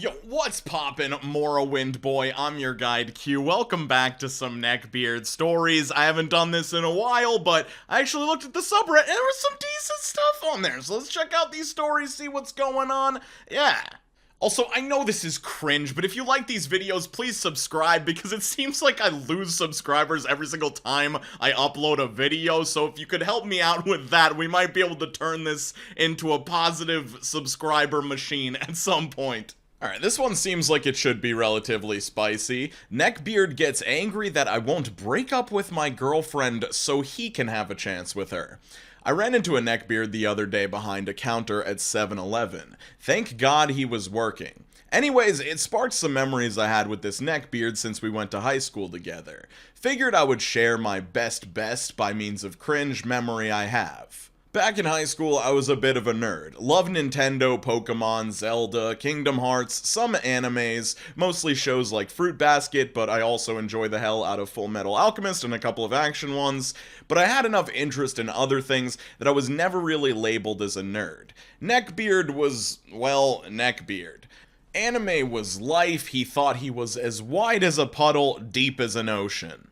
Yo, what's poppin', Morrowind boy? I'm your guide Q. Welcome back to some Neckbeard Stories. I haven't done this in a while, but I actually looked at the subreddit and there was some decent stuff on there. So let's check out these stories, see what's going on. Yeah. Also, I know this is cringe, but if you like these videos, please subscribe because it seems like I lose subscribers every single time I upload a video, so if you could help me out with that, we might be able to turn this into a positive subscriber machine at some point. Alright, this one seems like it should be relatively spicy. Neckbeard gets angry that I won't break up with my girlfriend so he can have a chance with her. I ran into a neckbeard the other day behind a counter at 7-Eleven. Thank God he was working. Anyways, it sparked some memories I had with this neckbeard since we went to high school together. Figured I would share my best by means of cringe memory I have. Back in high school, I was a bit of a nerd. Loved Nintendo, Pokemon, Zelda, Kingdom Hearts, some animes, mostly shows like Fruit Basket, but I also enjoy the hell out of Full Metal Alchemist and a couple of action ones. But I had enough interest in other things that I was never really labeled as a nerd. Neckbeard was, well, Neckbeard. Anime was life. He thought he was as wide as a puddle, deep as an ocean.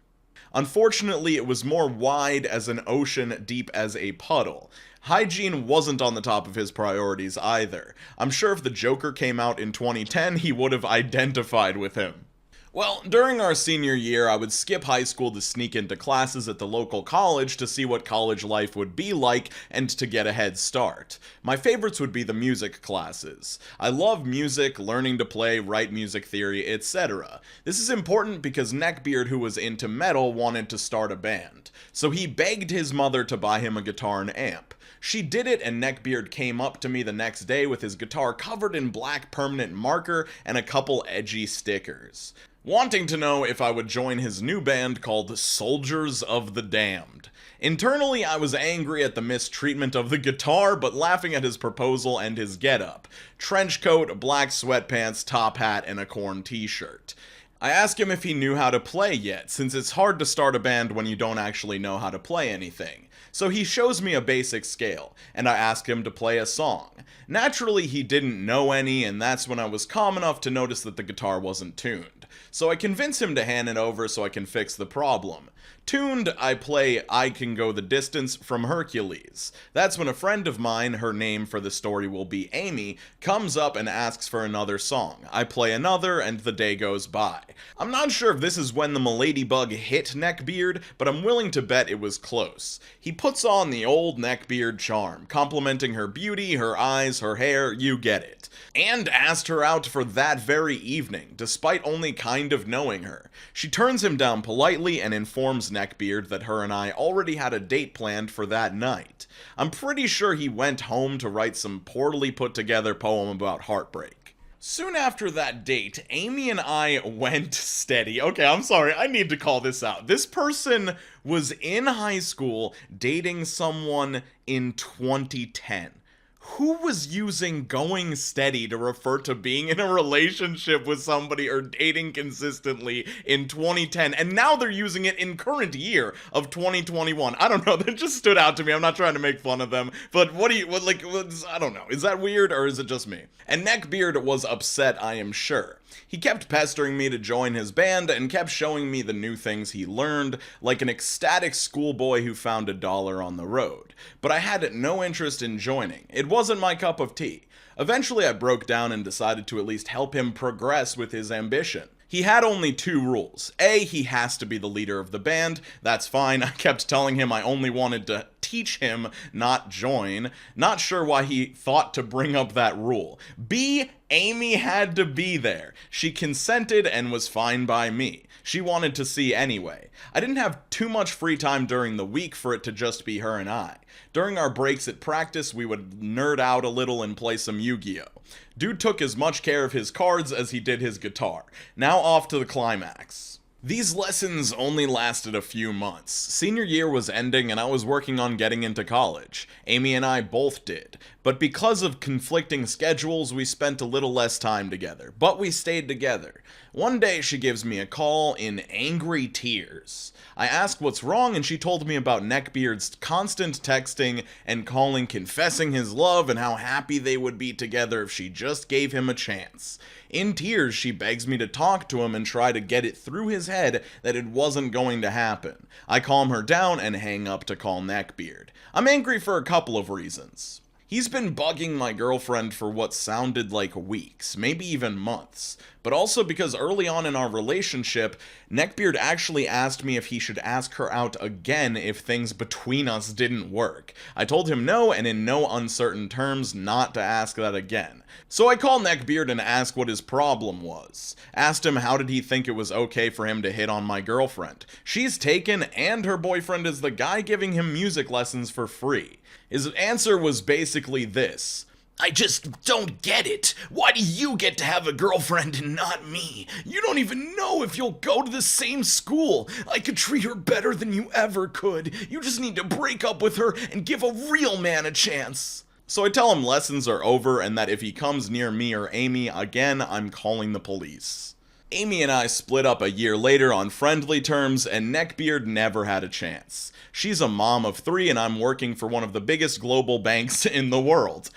Unfortunately, it was more wide as an ocean, deep as a puddle. Hygiene wasn't on the top of his priorities either. I'm sure if the Joker came out in 2010, he would have identified with him. Well, during our senior year, I would skip high school to sneak into classes at the local college to see what college life would be like and to get a head start. My favorites would be the music classes. I love music, learning to play, write music theory, etc. This is important because Neckbeard, who was into metal, wanted to start a band. So he begged his mother to buy him a guitar and amp. She did it, and Neckbeard came up to me the next day with his guitar covered in black permanent marker and a couple edgy stickers, wanting to know if I would join his new band called Soldiers of the Damned. Internally, I was angry at the mistreatment of the guitar, but laughing at his proposal and his getup. Trench coat, black sweatpants, top hat, and a corn t-shirt. I asked him if he knew how to play yet, since it's hard to start a band when you don't actually know how to play anything. So he shows me a basic scale, and I ask him to play a song. Naturally, he didn't know any, and that's when I was calm enough to notice that the guitar wasn't tuned. So I convince him to hand it over so I can fix the problem. Tuned, I play I Can Go the Distance from Hercules. That's when a friend of mine, her name for the story will be Amy, comes up and asks for another song. I play another, and the day goes by. I'm not sure if this is when the Miladybug hit Neckbeard, but I'm willing to bet it was close. He puts on the old Neckbeard charm, complimenting her beauty, her eyes, her hair, you get it. And asked her out for that very evening, despite only kind of knowing her. She turns him down politely and informs Neckbeard that her and I already had a date planned for that night. I'm pretty sure he went home to write some poorly put together poem about heartbreak. Soon after that date, Amy and I went steady. Okay, I'm sorry, I need to call this out. This person was in high school dating someone in 2010. Who was using going steady to refer to being in a relationship with somebody or dating consistently in 2010, and now they're using it in current year of 2021? I don't know, that just stood out to me. I'm not trying to make fun of them, but I don't know. Is that weird, or is it just me? And Neckbeard was upset, I am sure. He kept pestering me to join his band and kept showing me the new things he learned, like an ecstatic schoolboy who found $1 on the road. But I had no interest in joining. It wasn't my cup of tea. Eventually I broke down and decided to at least help him progress with his ambition. He had only two rules. A, he has to be the leader of the band. That's fine. I kept telling him I only wanted to teach him, not join. Not sure why he thought to bring up that rule. B, Amy had to be there. She consented and was fine by me. She wanted to see anyway. I didn't have too much free time during the week for it to just be her and I. During our breaks at practice, we would nerd out a little and play some Yu-Gi-Oh! Dude took as much care of his cards as he did his guitar. Now off to the climax. These lessons only lasted a few months. Senior year was ending and I was working on getting into college. Amy and I both did. But because of conflicting schedules, we spent a little less time together. But we stayed together. One day she gives me a call in angry tears. I ask what's wrong and she told me about Neckbeard's constant texting and calling, confessing his love and how happy they would be together if she just gave him a chance. In tears, she begs me to talk to him and try to get it through his head that it wasn't going to happen. I calm her down and hang up to call Neckbeard. I'm angry for a couple of reasons. He's been bugging my girlfriend for what sounded like weeks, maybe even months, but also because early on in our relationship, Neckbeard actually asked me if he should ask her out again if things between us didn't work. I told him no, and in no uncertain terms not to ask that again. So I call Neckbeard and ask what his problem was. Asked him how did he think it was okay for him to hit on my girlfriend. She's taken and her boyfriend is the guy giving him music lessons for free. His answer was basically this: I just don't get it. Why do you get to have a girlfriend and not me? You don't even know if you'll go to the same school. I could treat her better than you ever could. You just need to break up with her and give a real man a chance. So I tell him lessons are over and that if he comes near me or Amy again, I'm calling the police. Amy and I split up a year later on friendly terms, and Neckbeard never had a chance. She's a mom of 3 and I'm working for one of the biggest global banks in the world.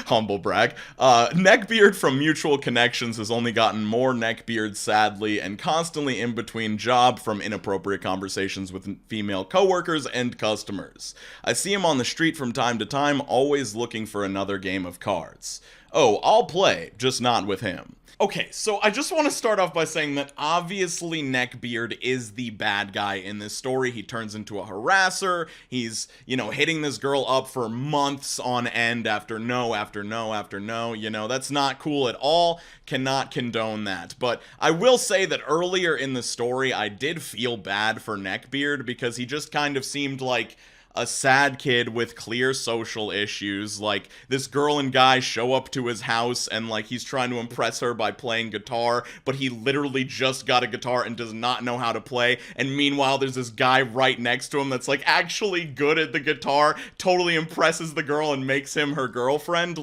Humble brag. Neckbeard from mutual connections has only gotten more Neckbeard, sadly, and constantly in between job from inappropriate conversations with female coworkers and customers. I see him on the street from time to time, always looking for another game of cards. Oh, I'll play, just not with him. Okay, so I just want to start off by saying that obviously Neckbeard is the bad guy in this story. He turns into a harasser. He's, hitting this girl up for months on end after no, after no, after no. That's not cool at all. Cannot condone that. But I will say that earlier in the story, I did feel bad for Neckbeard because he just kind of seemed like a sad kid with clear social issues. Like, this girl and guy show up to his house and he's trying to impress her by playing guitar, but he literally just got a guitar and does not know how to play. And meanwhile, there's this guy right next to him that's actually good at the guitar, totally impresses the girl and makes him her girlfriend.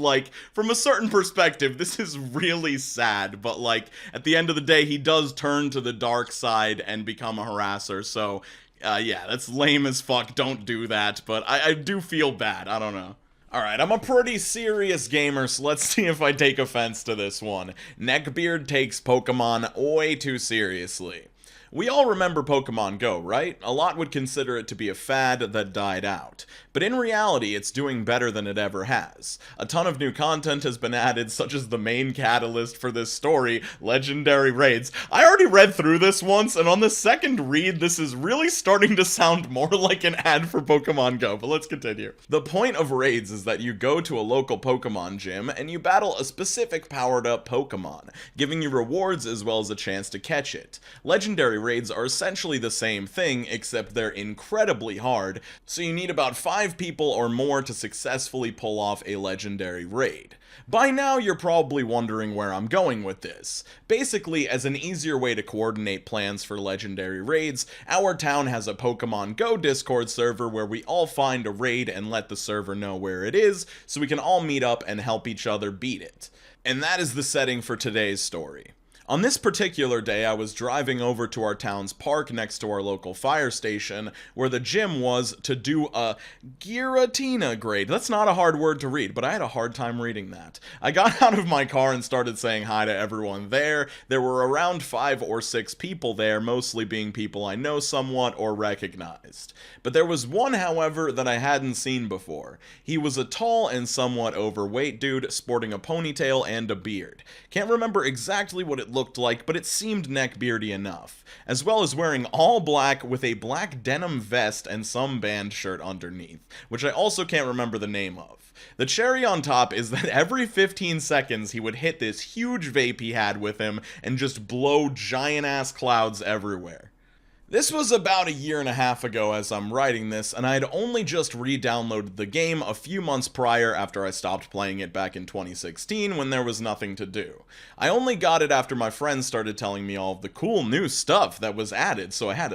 From a certain perspective, this is really sad, but at the end of the day, he does turn to the dark side and become a harasser. So yeah, that's lame as fuck, don't do that, but I do feel bad, I don't know. Alright, I'm a pretty serious gamer, so let's see if I take offense to this one. Neckbeard takes Pokemon way too seriously. We all remember Pokemon Go, right? A lot would consider it to be a fad that died out. But in reality, it's doing better than it ever has. A ton of new content has been added, such as the main catalyst for this story, legendary raids. I already read through this once, and on the second read, this is really starting to sound more like an ad for Pokemon Go, but let's continue. The point of raids is that you go to a local Pokemon gym, and you battle a specific powered-up Pokemon, giving you rewards as well as a chance to catch it. Legendary raids are essentially the same thing, except they're incredibly hard, so you need about 5 people or more to successfully pull off a legendary raid. By now, you're probably wondering where I'm going with this. Basically, as an easier way to coordinate plans for legendary raids, our town has a Pokemon Go Discord server where we all find a raid and let the server know where it is, so we can all meet up and help each other beat it. And that is the setting for today's story. On this particular day, I was driving over to our town's park next to our local fire station, where the gym was to do a Giratina grade. That's not a hard word to read, but I had a hard time reading that. I got out of my car and started saying hi to everyone there. There were around 5 or 6 people there, mostly being people I know somewhat or recognized. But there was one, however, that I hadn't seen before. He was a tall and somewhat overweight dude, sporting a ponytail and a beard. Can't remember exactly what it looked like, but it seemed neckbeardy enough, as well as wearing all black with a black denim vest and some band shirt underneath, which I also can't remember the name of. The cherry on top is that every 15 seconds he would hit this huge vape he had with him and just blow giant ass clouds everywhere. This was about a year and a half ago as I'm writing this, and I had only just re-downloaded the game a few months prior after I stopped playing it back in 2016 when there was nothing to do. I only got it after my friends started telling me all of the cool new stuff that was added, so I had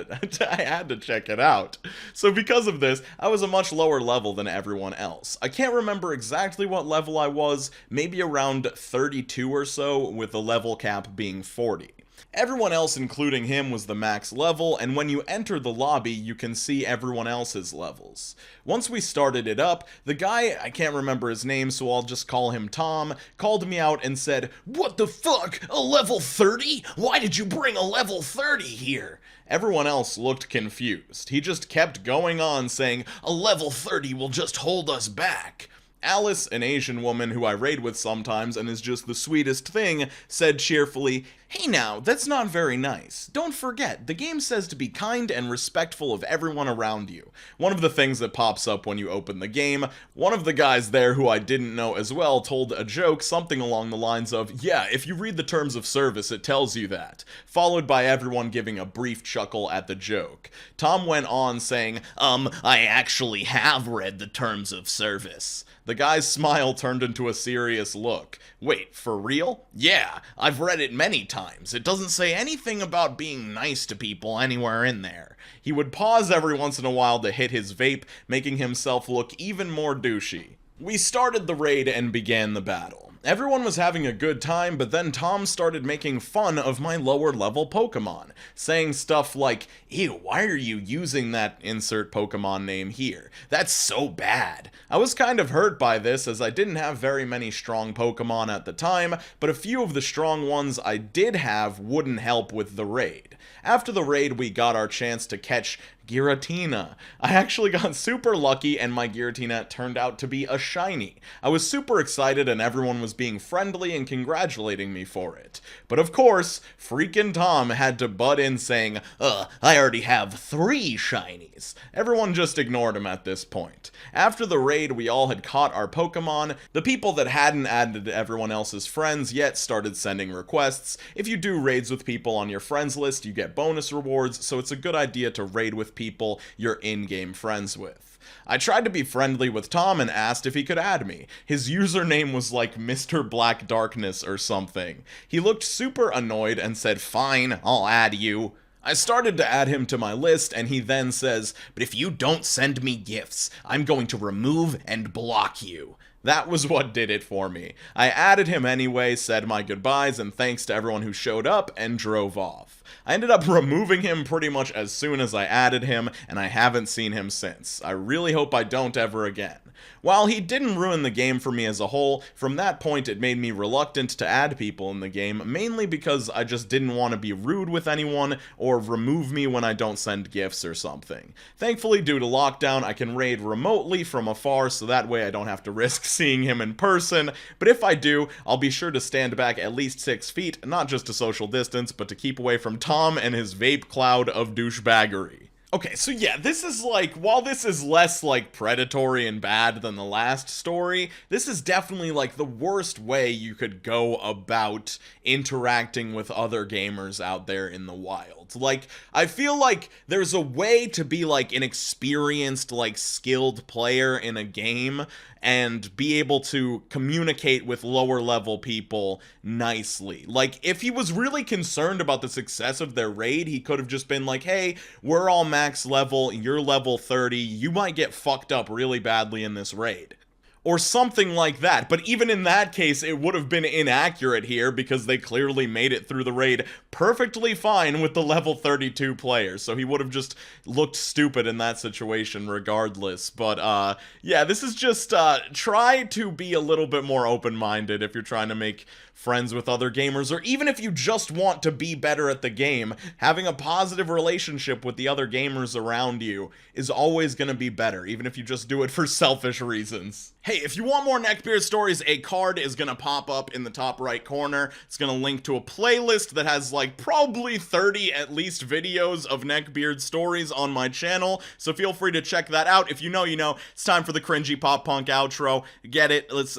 to check it out. So because of this, I was a much lower level than everyone else. I can't remember exactly what level I was, maybe around 32 or so, with the level cap being 40. Everyone else, including him, was the max level, and when you enter the lobby, you can see everyone else's levels. Once we started it up, the guy, I can't remember his name, so I'll just call him Tom, called me out and said, "What the fuck? A level 30? Why did you bring a level 30 here?" Everyone else looked confused. He just kept going on saying, "A level 30 will just hold us back." Alice, an Asian woman who I raid with sometimes and is just the sweetest thing, said cheerfully, "Hey now, that's not very nice. Don't forget, the game says to be kind and respectful of everyone around you." One of the things that pops up when you open the game, one of the guys there who I didn't know as well told a joke something along the lines of, "Yeah, if you read the terms of service, it tells you that," followed by everyone giving a brief chuckle at the joke. Tom went on saying, "I actually have read the terms of service." The guy's smile turned into a serious look. "Wait, for real?" "Yeah, I've read it many times. It doesn't say anything about being nice to people anywhere in there." He would pause every once in a while to hit his vape, making himself look even more douchey. We started the raid and began the battle. Everyone was having a good time, but then Tom started making fun of my lower level Pokemon, saying stuff like, "Ew, why are you using that insert Pokemon name here? That's so bad." I was kind of hurt by this as I didn't have very many strong Pokemon at the time, but a few of the strong ones I did have wouldn't help with the raid. After the raid, we got our chance to catch Giratina. I actually got super lucky and my Giratina turned out to be a shiny. I was super excited and everyone was being friendly and congratulating me for it. But of course, freaking Tom had to butt in saying, I already have 3 shinies." Everyone just ignored him at this point. After the raid, we all had caught our Pokemon. The people that hadn't added everyone else's friends yet started sending requests. If you do raids with people on your friends list, you get bonus rewards, so it's a good idea to raid with people you're in-game friends with. I tried to be friendly with Tom and asked if he could add me. His username was like Mr. Black Darkness or something. He looked super annoyed and said, "Fine, I'll add you." I started to add him to my list, and he then says, "But if you don't send me gifts, I'm going to remove and block you." That was what did it for me. I added him anyway, said my goodbyes and thanks to everyone who showed up, and drove off. I ended up removing him pretty much as soon as I added him, and I haven't seen him since. I really hope I don't ever again. While he didn't ruin the game for me as a whole, from that point it made me reluctant to add people in the game, mainly because I just didn't want to be rude with anyone or remove me when I don't send gifts or something. Thankfully, due to lockdown, I can raid remotely from afar, so that way I don't have to risk seeing him in person, but if I do, I'll be sure to stand back at least 6 feet, not just to social distance, but to keep away from Tom and his vape cloud of douchebaggery. Okay, so yeah, this is like, while this is less like predatory and bad than the last story, this is definitely like the worst way you could go about interacting with other gamers out there in the wild. Like, I feel like there's a way to be like an experienced, like skilled player in a game and be able to communicate with lower level people nicely. Like, if he was really concerned about the success of their raid, he could have just been like, "Hey, we're all max level, you're level 30, you might get fucked up really badly in this raid." Or something like that, but even in that case, it would have been inaccurate here because they clearly made it through the raid perfectly fine with the level 32 player, so he would have just looked stupid in that situation regardless. But, yeah, this is just, try to be a little bit more open-minded if you're trying to make friends with other gamers, or even if you just want to be better at the game, having a positive relationship with the other gamers around you is always going to be better, even if you just do it for selfish reasons. Hey, if you want more Neckbeard stories, a card is going to pop up in the top right corner. It's going to link to a playlist that has like probably 30 at least videos of Neckbeard stories on my channel, so feel free to check that out. If you know, you know. It's time for the cringy pop punk outro. Get it? Let's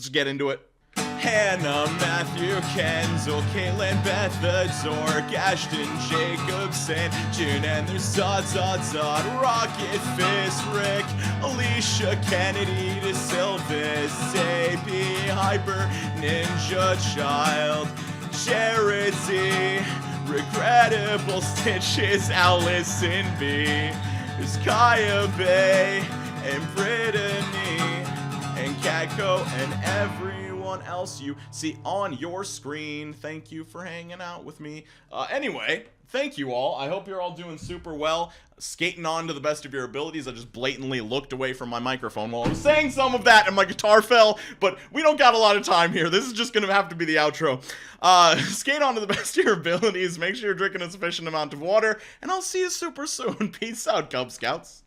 get into it. Hannah, Matthew, Kenzel, Caitlin, Beth, the Zork, Ashton, Jacobson, June, and there's Zod, Rocket Fist, Rick, Alicia, Kennedy, De Silvis, AP, Hyper, Ninja Child, Jared Z, Regrettable Stitches, Allison B, there's Kaya Bay, and Brittany, and Catco, and everyone else you see on your screen. Thank you for hanging out with me. Anyway, thank you all. I hope you're all doing super well. Skating on to the best of your abilities. I just blatantly looked away from my microphone while I was saying some of that and my guitar fell, but we don't got a lot of time here. This is just gonna have to be the outro. Skate on to the best of your abilities. Make sure you're drinking a sufficient amount of water, and I'll see you super soon. Peace out, Cub Scouts.